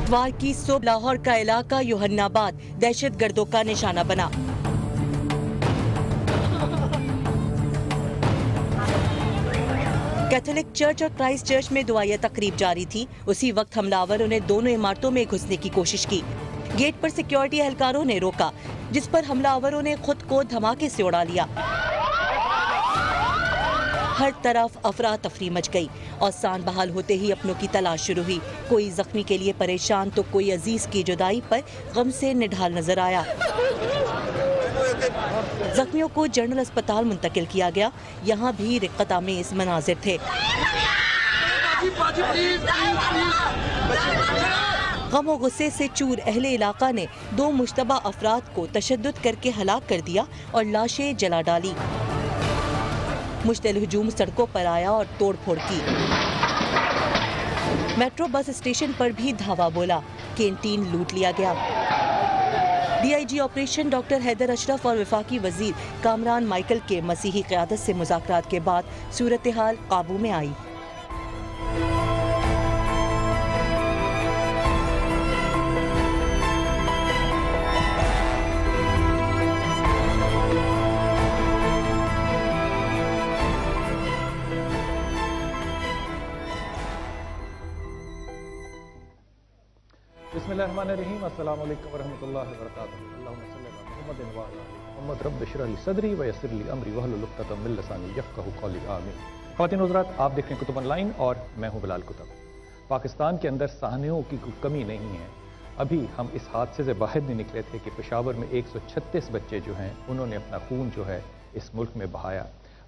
اتوار کی صبح لاہور کا علاقہ یوحناباد دہشت گردوں کا نشانہ بنا۔ کیتھولک چرچ اور کرائسٹ چرچ میں دعائیہ تقریب جاری تھی۔ اسی وقت حملہ آوروں نے دونوں عمارتوں میں گھسنے کی کوشش کی۔ گیٹ پر سیکیورٹی اہلکاروں نے روکا، جس پر حملہ آوروں نے خود کو دھماکے سے اڑا لیا۔ ہر طرف افراتفری مچ گئی اور سان بحال ہوتے ہی اپنوں کی تلاش شروع ہوئی۔ کوئی زخمی کے لیے پریشان تو کوئی عزیز کی جدائی پر غم سے نڈھال نظر آیا۔ زخمیوں کو جنرل اسپتال منتقل کیا گیا۔ یہاں بھی رقت آمیز مناظر تھے۔ غم و غصے سے چور اہل علاقہ نے 2 مشتبہ افراد کو تشدد کر کے ہلاک کر دیا اور لاشیں جلا ڈالی۔ مشتعل ہجوم سڑکوں پر آیا اور توڑ پھوڑ کی۔ میٹرو بس اسٹیشن پر بھی دھاوا بولا۔ کینٹین لوٹ لیا گیا۔ D I G operation doctor Haider Ashraf اور وفاقی وزیر کامران مائیکل کے مسیحی قیادت سے مذاکرات کے بعد صورتحال قابو میں آئی۔ بسم اللہ الرحمن الرحیم۔ السلام علیکم ورحمۃ اللہ وبرکاتہ۔ اللہم صلی علی محمد وعلی آل محمد رب اشرح لی صدری ویسر لی امری واحلل عقدۃ من لسانی یفقہوا قولی آمین۔ خواتین و حضرات، آپ دیکھ رہے ہیں کتب آن لائن اور میں ہوں بلال کتب۔ پاکستان کے اندر سانحوں کی کوئی کمی نہیں ہے۔ ابھی ہم اس حادثے سے باہر نہیں نکلے تھے کہ پشاور میں 136 بچے جو ہیں انہوں نے اپنا خون جو ہے اس ملک میں بہایا۔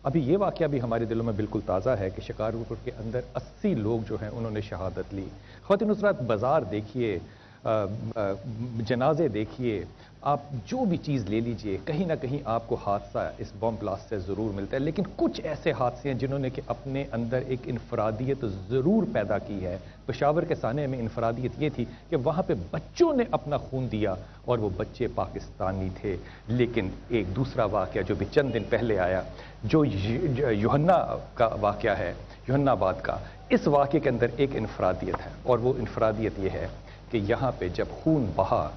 ابھی یہ واقعہ بھی ہمارے دلوں میں بالکل تازہ ہے کہ شکارپور کے اندر 80 لوگ جو ہیں انہوں نے شہادت لی۔ خواتین و حضرات، بازار دیکھیے، جنازے دیکھیے، آپ جو بھی چیز لے لیجئے، کہیں نہ کہیں آپ کو حادثہ اس بم بلاسٹ سے ضرور ملتا ہے۔ لیکن کچھ ایسے حادثے ہیں جنہوں نے کہ اپنے اندر ایک انفرادیت ضرور پیدا کی ہے۔ پشاور کے سانحے میں انفرادیت یہ تھی کہ وہاں پہ بچوں نے اپنا خون دیا اور وہ بچے پاکستانی تھے۔ لیکن ایک دوسرا واقعہ جو بھی چند دن پہلے آیا، جو یوحنا کا واقعہ ہے، یوحنا آباد کا، اس واقعے کے اندر ایک انفرادیت ہے، اور وہ انفرادیت یہ ہے کہ یہاں پہ جب خون بہا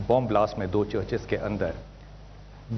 بم بلاسٹ میں 2 چرچز کے اندر،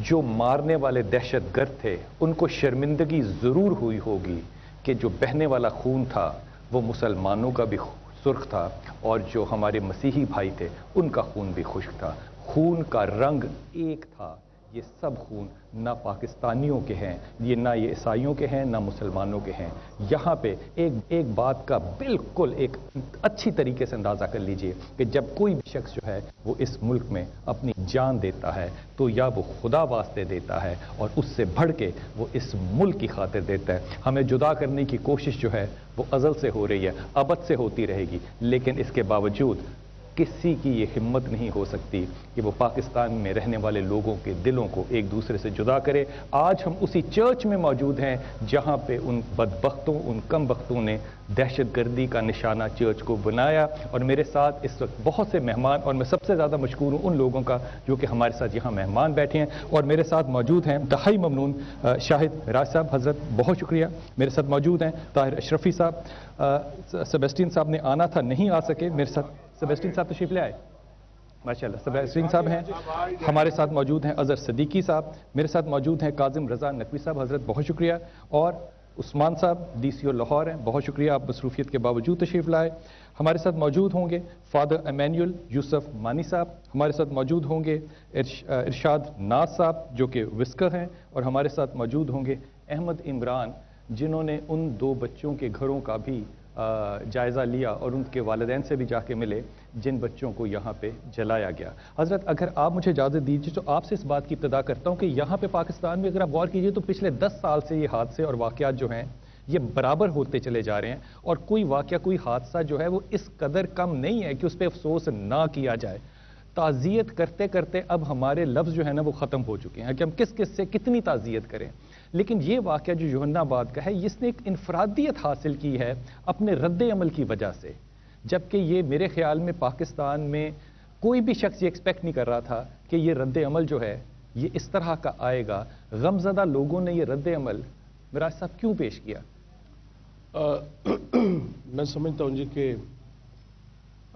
جو مارنے والے دہشت گرد تھے ان کو شرمندگی ضرور ہوئی ہوگی کہ جو بہنے والا خون تھا وہ مسلمانوں کا بھی سرخ تھا، اور جو ہمارے مسیحی بھائی تھے ان کا خون بھی خشک تھا۔ خون کا رنگ ایک تھا۔ یہ سب خون نہ پاکستانیوں کے ہیں، یہ نہ یہ عیسائیوں کے ہیں، نہ مسلمانوں کے ہیں۔ یہاں پہ ایک بات کا بالکل ایک اچھی طریقے سے اندازہ کر لیجئے کہ جب کوئی بھی شخص جو ہے وہ اس ملک میں اپنی جان دیتا ہے تو یا وہ خدا واسطے دیتا ہے، اور اس سے بڑھ کے وہ اس ملک کی خاطر دیتا ہے۔ ہمیں جدا کرنے کی کوشش جو ہے وہ ازل سے ہو رہی ہے، ابد سے ہوتی رہے گی، لیکن اس کے باوجود کسی کی یہ ہمت نہیں ہو سکتی کہ وہ پاکستان میں رہنے والے لوگوں کے دلوں کو ایک دوسرے سے جدا کرے۔ آج ہم اسی چرچ میں موجود ہیں جہاں پہ ان بدبختوں، ان کم بختوں نے دہشت گردی کا نشانہ چرچ کو بنایا، اور میرے ساتھ اس وقت بہت سے مہمان، اور میں سب سے زیادہ مشکور ہوں ان لوگوں کا جو کہ ہمارے ساتھ یہاں مہمان بیٹھے ہیں، اور میرے ساتھ موجود ہیں انتہائی ممنون شاہد راج صاحب، حضرت بہت شکریہ۔ میرے ساتھ موجود ہیں طاہر اشرفی صاحب، سیبسٹین صاحب نے آنا تھا نہیں آ سکے، میرے ساتھ سیبسٹین صاحب تشریف لے آئے، ماشاءاللہ سیبسٹین صاحب ہیں۔ ہمارے ساتھ موجود ہیں اظہر صدیقی صاحب، میرے ساتھ موجود ہیں کاظم رضا نقوی صاحب، حضرت بہت شکریہ، اور عثمان صاحب ڈی سی او لاہور ہیں، بہت شکریہ آپ مصروفیت کے باوجود تشریف لائے۔ ہمارے ساتھ موجود ہوں گے فادر ایمینول یوسف مانی صاحب، ہمارے ساتھ موجود ہوں گے ارشاد ناز صاحب جو کہ وسکر ہیں، اور ہمارے ساتھ موجود ہوں گے احمد عمران جنہوں نے ان 2 بچوں کے گھروں کا بھی جائزہ لیا اور ان کے والدین سے بھی جا کے ملے جن بچوں کو یہاں پہ جلایا گیا۔ حضرت اگر آپ مجھے اجازت دیجیے تو آپ سے اس بات کی ابتدا کرتا ہوں کہ یہاں پہ پاکستان میں اگر آپ غور کیجیے تو پچھلے 10 سال سے یہ حادثے اور واقعات جو ہیں یہ برابر ہوتے چلے جا رہے ہیں، اور کوئی واقعہ، کوئی حادثہ جو ہے وہ اس قدر کم نہیں ہے کہ اس پہ افسوس نہ کیا جائے۔ تعزیت کرتے کرتے اب ہمارے لفظ جو ہے نا وہ ختم ہو چکے ہیں کہ ہم کس کس سے کتنی تعزیت کریں۔ لیکن یہ واقعہ جو یوحنا آباد کا ہے، اس نے ایک انفرادیت حاصل کی ہے اپنے رد عمل کی وجہ سے، جبکہ یہ میرے خیال میں پاکستان میں کوئی بھی شخص یہ ایکسپیکٹ نہیں کر رہا تھا کہ یہ رد عمل جو ہے یہ اس طرح کا آئے گا۔ غمزدہ لوگوں نے یہ رد عمل مراج صاحب کیوں پیش کیا؟ میں سمجھتا ہوں جی کہ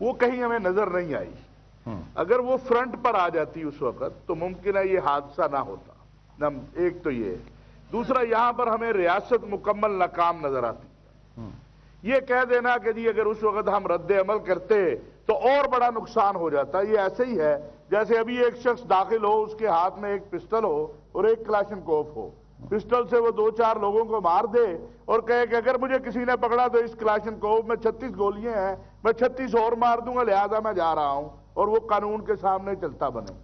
وہ کہیں ہمیں نظر نہیں آئی. اگر وہ فرنٹ پر آ جاتی اس وقت تو ممکن ہے یہ حادثہ نہ ہوتا. ایک تو یہ. دوسرا, یہاں پر ہمیں ریاست مکمل ناکام نظر آتی. یہ کہہ دینا کہ جی اگر اس وقت ہم رد عمل کرتے تو اور بڑا نقصان ہو جاتا, یہ ایسے ہی ہے جیسے ابھی ایک شخص داخل ہو, اس کے ہاتھ میں ایک پسٹل ہو اور ایک کلاشنکوف ہو. پسٹل سے وہ 2-4 لوگوں کو مار دے اور کہے کہ اگر مجھے کسی نے پکڑا تو اس کلاشنکوف میں 36 گولیاں ہیں, میں 36 اور مار دوں گا, لہذا میں جا رہا ہوں, اور وہ قانون کے سامنے چلتا بنے.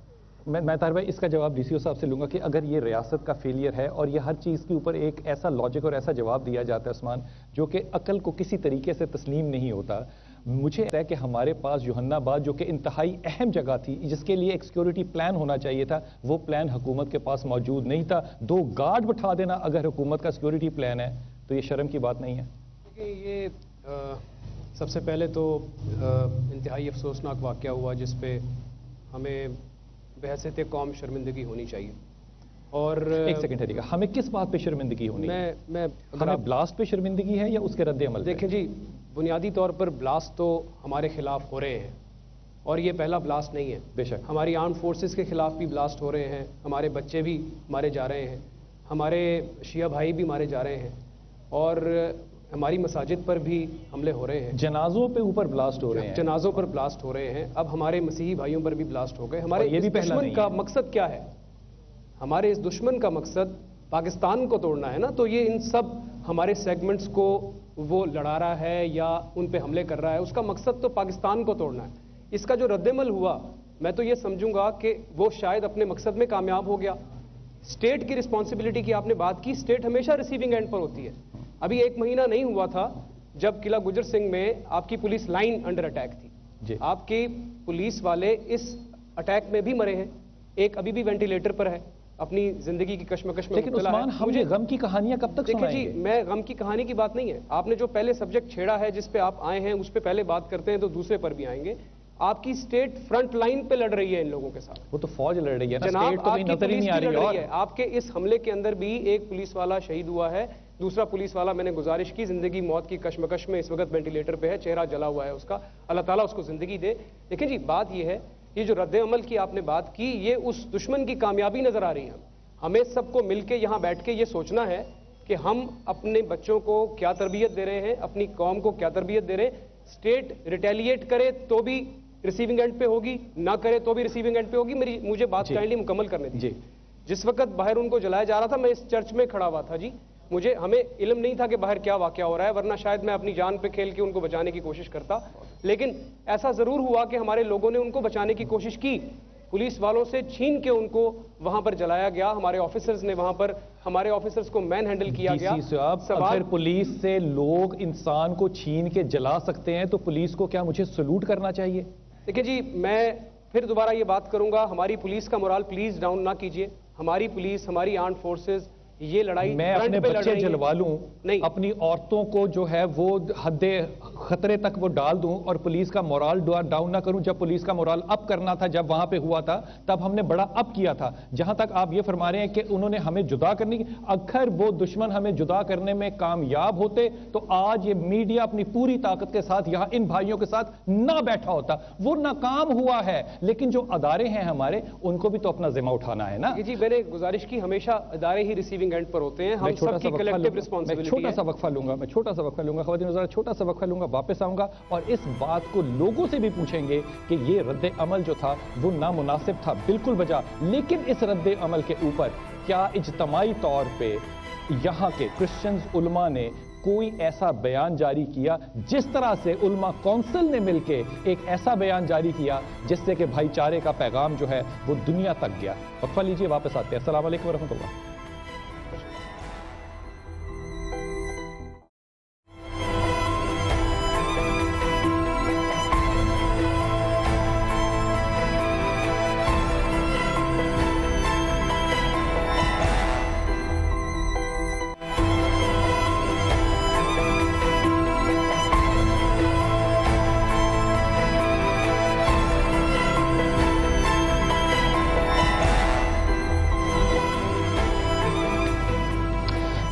میں طاہر بھائی اس کا جواب ڈی سی او صاحب سے لوں گا کہ اگر یہ ریاست کا فیلئر ہے اور یہ ہر چیز کے اوپر ایک ایسا لاجک اور ایسا جواب دیا جاتا ہے عثمان جو کہ عقل کو کسی طریقے سے تسلیم نہیں ہوتا. مجھے لگتا ہے کہ ہمارے پاس یوحنا آباد جو کہ انتہائی اہم جگہ تھی جس کے لیے ایک سیکیورٹی پلان ہونا چاہیے تھا, وہ پلان حکومت کے پاس موجود نہیں تھا. 2 گارڈ بٹھا دینا اگر حکومت کا سیکیورٹی پلان ہے تو یہ شرم کی بات نہیں ہے. یہ سب سے پہلے تو انتہائی افسوسناک واقعہ ہوا جس پہ ہمیں بحیثیت قوم شرمندگی ہونی چاہیے. اور ایک سیکنڈ ہے, ہمیں کس بات پہ شرمندگی ہونی ہے؟ ہمیں بلاسٹ پہ شرمندگی ہے یا اس کے رد عمل؟ دیکھیں جی, بنیادی طور پر بلاسٹ تو ہمارے خلاف ہو رہے ہیں اور یہ پہلا بلاسٹ نہیں ہے. بے شک ہماری آرم فورسز کے خلاف بھی بلاسٹ ہو رہے ہیں, ہمارے بچے بھی مارے جا رہے ہیں, ہمارے شیعہ بھائی بھی مارے جا رہے ہیں, اور ہماری مساجد پر بھی حملے ہو رہے ہیں. جنازوں پہ اوپر بلاسٹ ہو رہے ہیں, جنازوں پر بلاسٹ ہو رہے ہیں. اب ہمارے مسیحی بھائیوں پر بھی بلاسٹ ہو گئے. ہمارے یہ بھی دشمن کا مقصد کیا ہے؟ ہمارے اس دشمن کا مقصد پاکستان کو توڑنا ہے نا. تو یہ ان سب ہمارے سیگمنٹس کو وہ لڑا رہا ہے یا ان پہ حملے کر رہا ہے, اس کا مقصد تو پاکستان کو توڑنا ہے. اس کا جو رد عمل ہوا میں تو یہ سمجھوں گا کہ وہ شاید اپنے مقصد میں کامیاب ہو گیا. اسٹیٹ کی رسپانسبلٹی کی آپ نے بات کی, اسٹیٹ ہمیشہ ریسیونگ اینڈ پر ہوتی ہے. ابھی 1 مہینہ نہیں ہوا تھا جب قلعہ گجر سنگھ میں آپ کی پولیس لائن انڈر اٹیک تھی. آپ کی پولیس والے اس اٹیک میں بھی مرے ہیں, ایک ابھی بھی وینٹیلیٹر پر ہے, اپنی زندگی کی کشمکش میں. لیکن عثمان, ہم یہ غم کی کہانیاں کب تک سنائیں گے؟ جی, میں غم کی کہانی کی بات نہیں ہے. آپ نے جو پہلے سبجیکٹ چھیڑا ہے جس پہ آپ آئے ہیں اس پہ پہلے بات کرتے ہیں تو دوسرے پر بھی آئیں گے. آپ کی اسٹیٹ فرنٹ لائن پہ لڑ رہی ہے ان لوگوں کے ساتھ. وہ تو فوج لڑ رہی ہے نا, جناب, اسٹیٹ تو کہیں نظر ہی نہیں آ رہی ہے. آپ کے اس حملے کے اندر بھی ایک پولیس والا شہید ہوا ہے, دوسرا پولیس والا میں نے گزارش کی زندگی موت کی کشمکش میں اس وقت وینٹیلیٹر پہ ہے, چہرہ جلا ہوا ہے اس کا, اللہ تعالیٰ اس کو زندگی دے. دیکھیں جی, بات یہ ہے, یہ جو رد عمل کی آپ نے بات کی یہ اس دشمن کی کامیابی نظر آ رہی ہے. ہمیں سب کو مل کے یہاں بیٹھ کے یہ سوچنا ہے کہ ہم اپنے بچوں کو کیا تربیت دے رہے ہیں, اپنی قوم کو کیا تربیت دے رہے ہیں. اسٹیٹ ریٹیلیٹ کرے تو بھی ریسیونگ اینڈ پہ ہوگی, نہ کرے تو بھی ریسیونگ اینڈ پہ ہوگی. مجھے بات کائنڈلی مکمل کرنے دیجیے. جس وقت باہر ان کو جلایا جا رہا تھا میں اس چرچ میں کھڑا ہوا تھا جی, ہمیں علم نہیں تھا کہ باہر کیا واقعہ ہو رہا ہے, ورنہ شاید میں اپنی جان پہ کھیل کے ان کو بچانے کی کوشش کرتا. لیکن ایسا ضرور ہوا کہ ہمارے لوگوں نے ان کو بچانے کی کوشش کی, پولیس والوں سے چھین کے ان کو وہاں پر جلایا گیا. ہمارے آفیسرز نے وہاں پر ہمارے آفیسرز کو مین ہینڈل کیا گیا. اگر پولیس سے لوگ انسان کو چھین کے جلا سکتے ہیں تو پولیس کو کیا مجھے سلوٹ کرنا چاہیے؟ دیکھیں جی, میں پھر دوبارہ یہ بات کروں گا, ہماری پولیس کا مورال پلیز ڈاؤن نہ کیجئے. ہماری پولیس, ہماری آرمڈ فورسز یہ لڑائی میں اپنے بچے جلوا لوں, نہیں, اپنی عورتوں کو جو ہے وہ حد خطرے تک وہ ڈال دوں اور پولیس کا مورال ڈاؤن نہ کروں. جب پولیس کا مورال اپ کرنا تھا, جب وہاں پہ ہوا تھا تب ہم نے بڑا اپ کیا تھا. جہاں تک آپ یہ فرما رہے ہیں کہ انہوں نے ہمیں جدا کرنی, اگر وہ دشمن ہمیں جدا کرنے میں کامیاب ہوتے تو آج یہ میڈیا اپنی پوری طاقت کے ساتھ یہاں ان بھائیوں کے ساتھ نہ بیٹھا ہوتا. وہ ناکام ہوا ہے, لیکن جو ادارے ہیں ہمارے ان کو بھی تو اپنا ذمہ اٹھانا ہے نا. جی, میں نے گزارش کی, ہمیشہ ادارے ہی ریسیونگ اینڈ پر ہوتے ہیں, ہم سب کی کلیکٹیو رسپانسبلٹی ہے. چھوٹا سا وقفہ لوں گا خواتین وزراء, چھوٹا سا وقفہ لوں گا, واپس آؤں گا اور اس بات کو لوگوں سے بھی پوچھیں گے کہ یہ رد عمل جو تھا وہ نامناسب تھا, بالکل بجا. لیکن اس رد عمل کے اوپر کیا اجتماعی طور پہ یہاں کے کرسچنز علماء نے کوئی ایسا بیان جاری کیا, جس طرح سے علماء کونسل نے مل کے ایک ایسا بیان جاری کیا جس سے کہ بھائی چارے کا پیغام جو ہے وہ دنیا تک گیا؟ وقفہ لیجیے, واپس آتے ہیں. السلام علیکم ورحمۃ اللہ.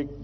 1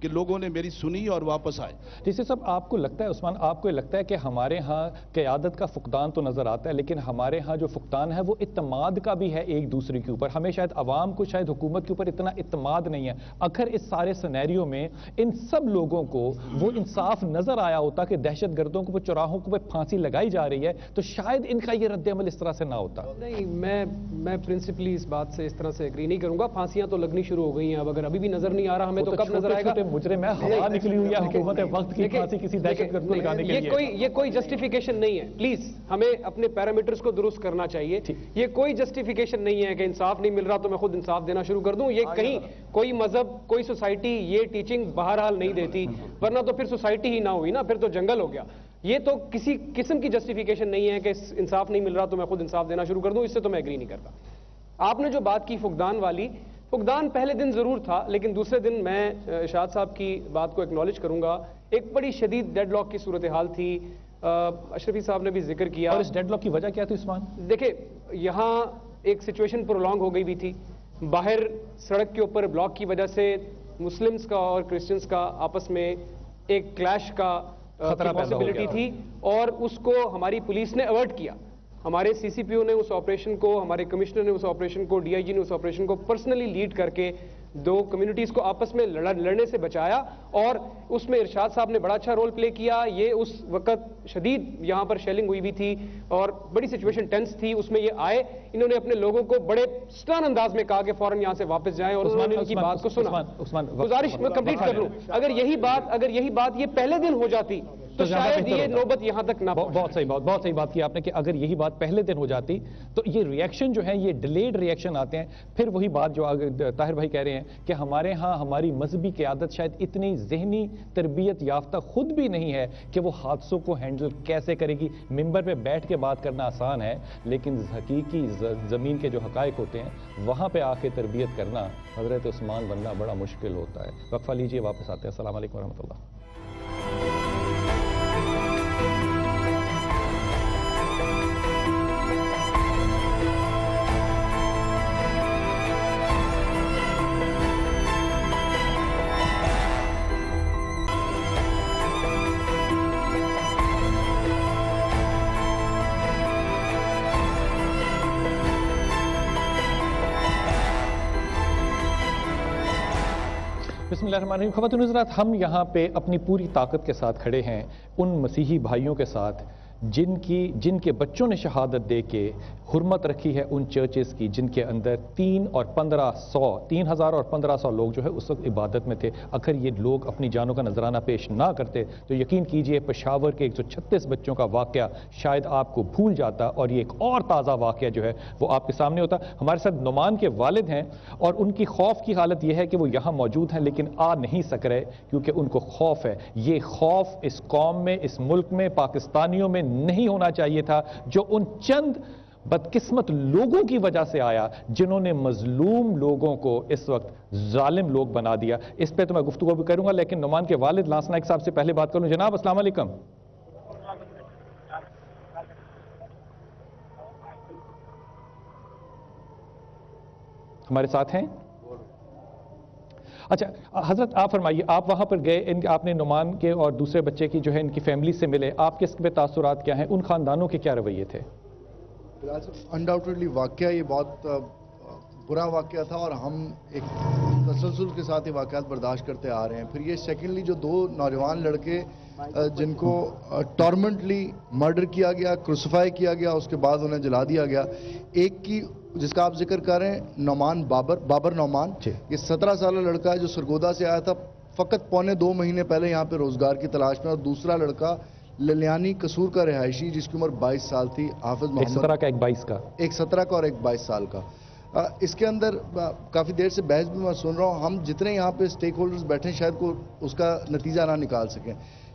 کہ لوگوں نے میری سنی اور واپس آئے. ڈی.سی. صاحب آپ کو لگتا ہے عثمان آپ کو لگتا ہے کہ ہمارے ہاں قیادت کا فقدان تو نظر آتا ہے لیکن ہمارے ہاں جو فقدان ہے وہ اعتماد کا بھی ہے ایک دوسرے کے اوپر. ہمیں شاید عوام کو شاید حکومت کے اوپر اتنا اعتماد نہیں ہے. اگر اس سارے سینیریو میں ان سب لوگوں کو وہ انصاف نظر آیا ہوتا کہ دہشت گردوں کو چوراہوں کو پھانسی لگائی جا رہی ہے تو شاید ان کا یہ رد عمل اس طرح سے نہ ہوتا. نہیں میں پرنسپلی اس بات سے اس طرح سے ایگری نہیں کروں گا. پھانسیاں تو لگنی شروع ہو گئی ہیں. اب اگر ابھی بھی نظر نہیں آ رہا ہمیں تو کب نظر آئے گا؟ مجرم ہے, ہوا نکلی ہوئی ہے حکومت وقت کی پھانسی کسی دہشت گرد کو لگانے کے لیے. یہ کوئی جسٹیفیکیشن نہیں ہے. پلیز ہمیں اپنے پیرامیٹرز کو درست کرنا چاہیے. یہ کوئی جسٹیفیکیشن نہیں ہے کہ انصاف نہیں مل رہا تو میں خود انصاف دینا شروع کر دوں. یہ کہیں کوئی مذہب کوئی سوسائٹی یہ ٹیچنگ بہرحال نہیں دیتی, ورنہ تو پھر سوسائٹی ہی نہ ہوئی نا, پھر تو جنگل ہو گیا. یہ تو کسی قسم کی جسٹیفیکیشن نہیں ہے کہ انصاف نہیں مل رہا تو میں خود انصاف دینا شروع کر دوں. اس سے تو میں ایگری نہیں کرتا. آپ نے جو بات کی فقدان والی, فقدان پہلے دن ضرور تھا لیکن دوسرے دن میں ارشاد صاحب کی بات کو ایکنالج کروں گا. ایک بڑی شدید ڈیڈ لاک کی صورتحال تھی. اشرفی صاحب نے بھی ذکر کیا. اور اس ڈیڈ لاک کی وجہ کیا تھی عثمان؟ دیکھیں یہاں ایک سچویشن پرولونگ ہو گئی بھی تھی. باہر سڑک کے اوپر بلاک کی وجہ سے مسلمز کا اور کرسچنز کا آپس میں ایک کلیش کا پاسبلٹی تھی اور اس کو ہماری پولیس نے اوائڈ کیا. ہمارے سی سی پی او نے اس آپریشن کو, ہمارے کمشنر نے اس آپریشن کو, ڈی آئی جی نے اس آپریشن کو پرسنلی لیڈ کر کے دو کمیونٹیز کو آپس میں لڑنے سے بچایا اور اس میں ارشاد صاحب نے بڑا اچھا رول پلے کیا. یہ اس وقت شدید یہاں پر شیلنگ ہوئی بھی تھی اور بڑی سچویشن ٹینس تھی. اس میں یہ آئے, انہوں نے اپنے لوگوں کو بڑے سٹرن انداز میں کہا کہ فوراً یہاں سے واپس جائیں اور انہوں نے ان کی بات کو سنا. گزارش میں کمپلیٹ کر لوں, اگر یہی بات یہ پہلے دن ہو جاتی تو شاید یہ نوبت یہاں تک نہ. بہت صحیح بات کی آپ نے کہ اگر یہی بات پہلے دن ہو جاتی تو یہ ریئیکشن جو ہے یہ ڈیلیڈ ریئیکشن آتے ہیں. پھر وہی بات جو طاہر بھائی کہہ رہے ہیں کہ ہمارے ہاں ہماری مذہبی قیادت شاید اتنی ذہنی تربیت یافتہ خود بھی نہیں ہے کہ وہ حادثوں کو ہینڈل کیسے کرے گی. ممبر پہ بیٹھ کے بات کرنا آسان ہے لیکن حقیقی زمین کے جو حقائق ہوتے ہیں وہاں پہ آ کے تربیت کرنا حضرت عثمان بننا بڑا مشکل ہوتا ہے. وقفہ لیجیے, واپس آتے ہیں. السلام علیکم ورحمۃ اللہ. بسم اللہ الرحمن الرحیم. خواتین و حضرات, ہم یہاں پہ اپنی پوری طاقت کے ساتھ کھڑے ہیں ان مسیحی بھائیوں کے ساتھ جن کے بچوں نے شہادت دے کے حرمت رکھی ہے ان چرچز کی جن کے اندر 3,000 اور 1,500 لوگ جو ہے اس وقت عبادت میں تھے. اگر یہ لوگ اپنی جانوں کا نذرانہ پیش نہ کرتے تو یقین کیجئے پشاور کے 136 بچوں کا واقعہ شاید آپ کو بھول جاتا اور یہ ایک اور تازہ واقعہ جو ہے وہ آپ کے سامنے ہوتا. ہمارے ساتھ نعمان کے والد ہیں اور ان کی خوف کی حالت یہ ہے کہ وہ یہاں موجود ہیں لیکن آ نہیں سک رہے کیونکہ ان کو خوف ہے. یہ خوف اس قوم میں, اس ملک میں, پاکستانیوں میں نہیں ہونا چاہیے تھا جو ان چند بدقسمت لوگوں کی وجہ سے آیا جنہوں نے مظلوم لوگوں کو اس وقت ظالم لوگ بنا دیا. اس پہ تو میں گفتگو بھی کروں گا لیکن نعمان کے والد لانس نائک صاحب سے پہلے بات کروں. جناب السلام علیکم. ہمارے ساتھ ہیں؟ اچھا حضرت آپ فرمائیے, آپ وہاں پر گئے, آپ نے نعمان کے اور دوسرے بچے کی جو ہے ان کی فیملی سے ملے, آپ کے اس پہ تاثرات کیا ہیں, ان خاندانوں کے کیا رویے تھے؟ انڈاؤٹڈلی واقعہ یہ بہت برا واقعہ تھا اور ہم ایک تسلسل کے ساتھ یہ واقعات برداشت کرتے آ رہے ہیں. پھر یہ سیکنڈلی جو 2 نوجوان لڑکے جن کو ٹارمنٹلی مرڈر کیا گیا, کروسیفائی کیا گیا, اس کے بعد انہیں جلا دیا گیا. ایک کی جس کا آپ ذکر کر رہے ہیں نعمان, بابر نعمان, یہ 17 سالہ لڑکا ہے جو سرگودا سے آیا تھا فقط 1.25 مہینے پہلے یہاں پہ روزگار کی تلاش میں. اور دوسرا لڑکا للیانی قصور کا رہائشی جس کی عمر 22 سال تھی, حافظ محمد. 17 کا ایک 22 کا, ایک 17 کا اور ایک 22 سال کا. اس کے اندر کافی دیر سے بحث بھی میں سن رہا ہوں. ہم جتنے یہاں پہ سٹیک ہولڈرز بیٹھے ہیں شاید کو اس کا نتیجہ نہ نکال سکیں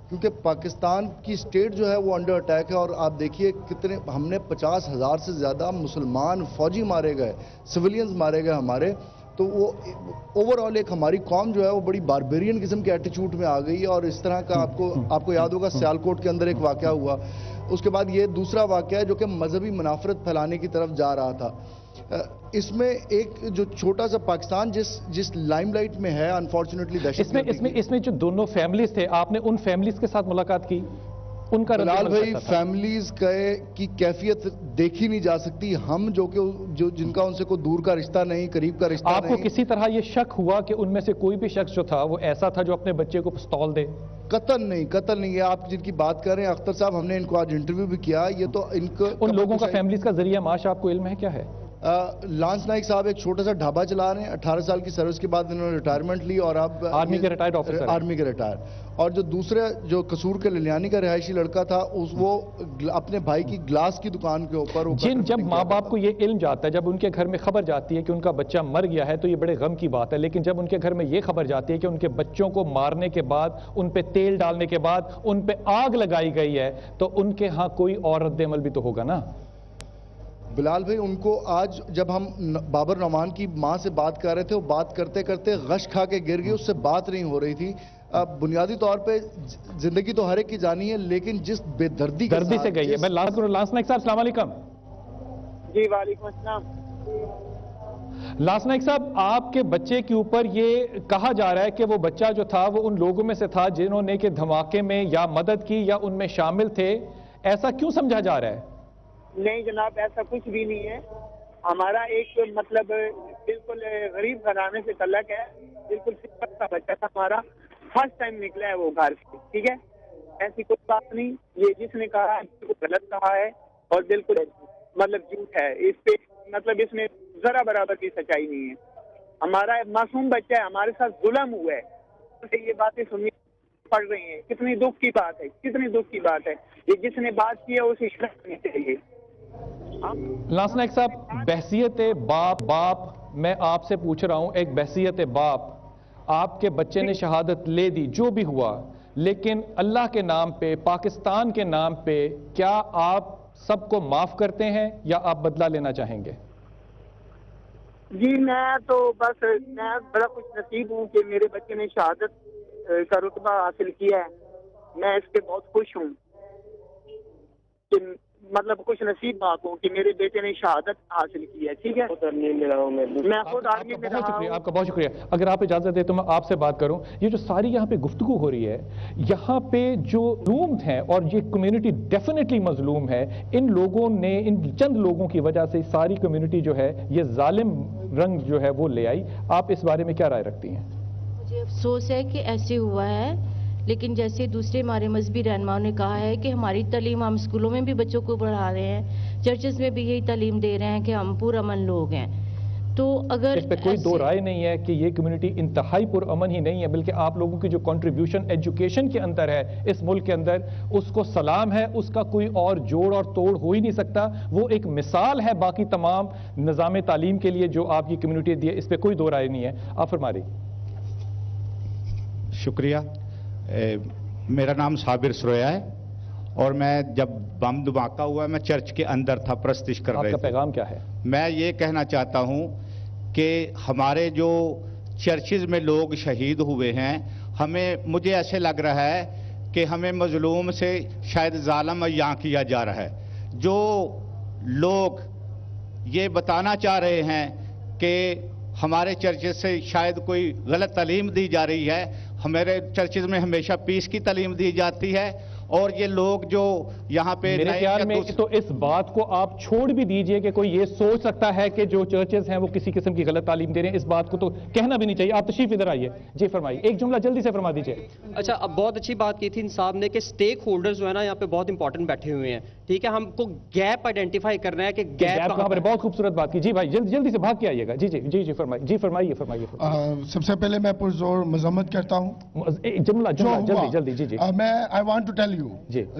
کیونکہ پاکستان کی سٹیٹ جو ہے وہ انڈر اٹیک ہے. اور آپ دیکھیے کتنے, ہم نے 50,000 سے زیادہ مسلمان فوجی مارے گئے, سویلینز مارے گئے ہمارے. تو وہ اوور آل ایک ہماری قوم جو ہے وہ بڑی باربیرین قسم کے ایٹیچیوڈ میں آ گئی ہے. اور اس طرح کا آپ کو یاد ہوگا سیالکوٹ کے اندر ایک واقعہ ہوا. اس کے بعد یہ دوسرا واقعہ ہے جو کہ مذہبی منافرت پھیلانے کی طرف جا رہا تھا. اس میں ایک جو چھوٹا سا پاکستان جس لائم لائٹ میں ہے انفارچونیٹلی دہشت اس میں جو دونوں فیملیز تھے، آپ نے ان فیملیز کے ساتھ ملاقات کی؟ ان کا بلال بھائی فیملیز کی کیفیت دیکھی نہیں جا سکتی. ہم جو جن کا ان سے کوئی دور کا رشتہ نہیں، قریب کا رشتہ نہیں. آپ کو کسی طرح یہ شک ہوا کہ ان میں سے کوئی بھی شخص جو تھا وہ ایسا تھا جو اپنے بچے کو پستول دے؟ قتل نہیں ہے. آپ جن کی بات کر رہے ہیں اختر صاحب، ہم نے ان کو آج انٹرویو بھی کیا. یہ تو ان لوگوں کا فیملیز کا ذریعہ معاش آپ کو علم ہے کیا ہے؟ لانس نائک صاحب ایک چھوٹا سا ڈھابا چلا رہے ہیں. 18 سال کی سروس کے بعد انہوں نے ریٹائرمنٹ لی اور اب آرمی کے ریٹائرڈ آفیسر، آرمی کے ریٹائر. اور جو دوسرے جو قصور کے للیانی کا رہائشی لڑکا تھا وہ اپنے بھائی کی گلاس کی دکان کے اوپر جب ماں باپ کو یہ علم جاتا ہے، جب ان کے گھر میں خبر جاتی ہے کہ ان کا بچہ مر گیا ہے تو یہ بڑے غم کی بات ہے. لیکن جب ان کے گھر میں یہ خبر جاتی ہے کہ ان کے بچوں کو مارنے کے بعد، ان پہ تیل ڈالنے کے بعد ان پہ آگ لگائی گئی ہے، تو ان کے ہاں کوئی اور رد عمل بھی تو ہوگا نا. بلال بھائی ان کو آج جب ہم بابر نعمان کی ماں سے بات کر رہے تھے، وہ بات کرتے کرتے غش کھا کے گر گئی، اس سے بات نہیں ہو رہی تھی. بنیادی طور پہ زندگی تو ہر ایک کی جانی ہے، لیکن جس بے دردی سے گئی ہے. میں لانس نائک صاحب السلام علیکم. جی وعلیکم السلام. لانس نائک صاحب، آپ کے بچے کے اوپر یہ کہا جا رہا ہے کہ وہ بچہ جو تھا وہ ان لوگوں میں سے تھا جنہوں نے کہ دھماکے میں یا مدد کی یا ان میں شامل تھے. ایسا کیوں سمجھا جا رہا ہے؟ نہیں جناب، ایسا کچھ بھی نہیں ہے. ہمارا ایک مطلب بالکل غریب گھرانے سے تعلق ہے. بالکل سمپل کا بچہ تھا ہمارا، فرسٹ ٹائم نکلا ہے وہ گھر سے. ٹھیک ہے، ایسی کوئی بات نہیں. یہ جس نے کہا ہے وہ غلط کہا ہے اور بالکل مطلب جھوٹ ہے. اس پہ مطلب اس میں ذرا برابر کی سچائی نہیں ہے. ہمارا معصوم بچہ ہے، ہمارے ساتھ ظلم ہوا ہے. یہ باتیں سننی پڑ رہی ہیں. کتنی دکھ کی بات ہے، کتنی دکھ کی بات ہے. یہ جس نے بات کی ہے اسے شرم کرنی چاہیے. لانس نائک صاحب، بحثیت باپ میں آپ سے پوچھ رہا ہوں، ایک بحثیت باپ، آپ کے بچے نے شہادت لے دی جو بھی ہوا، لیکن اللہ کے نام پہ، پاکستان کے نام پہ، کیا آپ سب کو معاف کرتے ہیں یا آپ بدلہ لینا چاہیں گے؟ جی میں تو بس میں بڑا خوش نصیب ہوں کہ میرے بچے نے شہادت کا رتبہ حاصل کیا ہے. میں اس پہ بہت خوش ہوں کہ مطلب خوش نصیب بات ہوں کہ میرے بیٹے نے شہادت حاصل کی ہے. ٹھیک ہے، میں خود آرمی میں رہا ہوں. آپ کا بہت شکریہ. اگر آپ اجازت دیں تو میں آپ سے بات کروں. یہ جو ساری یہاں پہ گفتگو ہو رہی ہے، یہاں پہ جو مظلوم ہیں اور یہ کمیونٹی ڈیفینیٹلی مظلوم ہے. ان لوگوں نے، ان چند لوگوں کی وجہ سے ساری کمیونٹی جو ہے یہ ظالم رنگ جو ہے وہ لے آئی. آپ اس بارے میں کیا رائے رکھتی ہیں؟ مجھے افسوس ہے کہ ایسے ہوا ہے، لیکن جیسے دوسرے ہمارے مذہبی رہنماؤں نے کہا ہے کہ ہماری تعلیم ہم اسکولوں میں بھی بچوں کو پڑھا رہے ہیں، چرچز میں بھی یہی تعلیم دے رہے ہیں کہ ہم پرامن لوگ ہیں. تو اگر اس پہ کوئی دو رائے نہیں ہے کہ یہ کمیونٹی انتہائی پرامن ہی نہیں ہے، بلکہ آپ لوگوں کی جو کنٹریبیوشن ایجوکیشن کے اندر ہے اس ملک کے اندر، اس کو سلام ہے. اس کا کوئی اور جوڑ اور توڑ ہو ہی نہیں سکتا. وہ ایک مثال ہے باقی تمام نظام تعلیم کے لیے جو آپ کی کمیونٹی دی ہے. اس پہ کوئی دو رائے نہیں ہے. آپ فرما رہی. شکریہ. میرا نام صابر سرویا ہے اور میں جب بم دھماکہ ہوا میں چرچ کے اندر تھا، پرستش کر رہے تھے. آپ کا پیغام کیا ہے؟ میں یہ کہنا چاہتا ہوں کہ ہمارے جو چرچز میں لوگ شہید ہوئے ہیں، مجھے ایسے لگ رہا ہے کہ ہمیں مظلوم سے شاید ظالم یہاں کیا جا رہا ہے. جو لوگ یہ بتانا چاہ رہے ہیں کہ ہمارے چرچز سے شاید کوئی غلط تعلیم دی جا رہی ہے، ہمارے چرچز میں ہمیشہ پیس کی تعلیم دی جاتی ہے. اور یہ لوگ جو یہاں پہ میرے خیال میں تو اس بات کو آپ چھوڑ بھی دیجئے کہ کوئی یہ سوچ سکتا ہے کہ جو چرچز ہیں وہ کسی قسم کی غلط تعلیم دے رہے ہیں. اس بات کو تو کہنا بھی نہیں چاہیے. آپ تشریف ادھر آئیے. جی فرمائیے، ایک جملہ جلدی سے فرما دیجئے. اچھا، اب بہت اچھی بات کی تھی ان صاحب نے کہ سٹیک ہولڈرز جو ہے نا یہاں پہ بہت امپورٹنٹ بیٹھے ہوئے ہیں. ٹھیک ہے، ہم کو گیپ آئیڈینٹیفائی کرنا ہے کہ گیپ کہاں پر. بہت خوبصورت بات کی. جی بھائی جلدی سے بھاگ کے آئیے گا. جی فرمائیے. سب سے پہلے میں پرزور مذمت کرتا ہوں. جملہ جلدی. جی میں I want to tell you,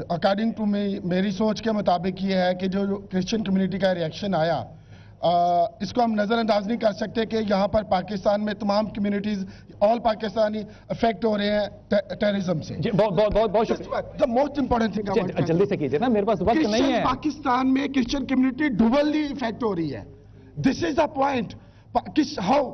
according to میری سوچ کے مطابق یہ ہے کہ جو کرسچن کمیونٹی کا ریئیکشن آیا، اس کو ہم نظر انداز نہیں کر سکتے کہ یہاں پر پاکستان میں تمام کمیونٹیز، آل پاکستانی افیکٹ ہو رہے ہیں ٹیررزم سے. بہت شکریہ. The most important thing جلدی سے کیجئے نا، میرے پاس وقت نہیں ہے. پاکستان میں کرسچن کمیونٹی ڈوبلی افیکٹ ہو رہی ہے. دس از دا پوائنٹ. ہاؤ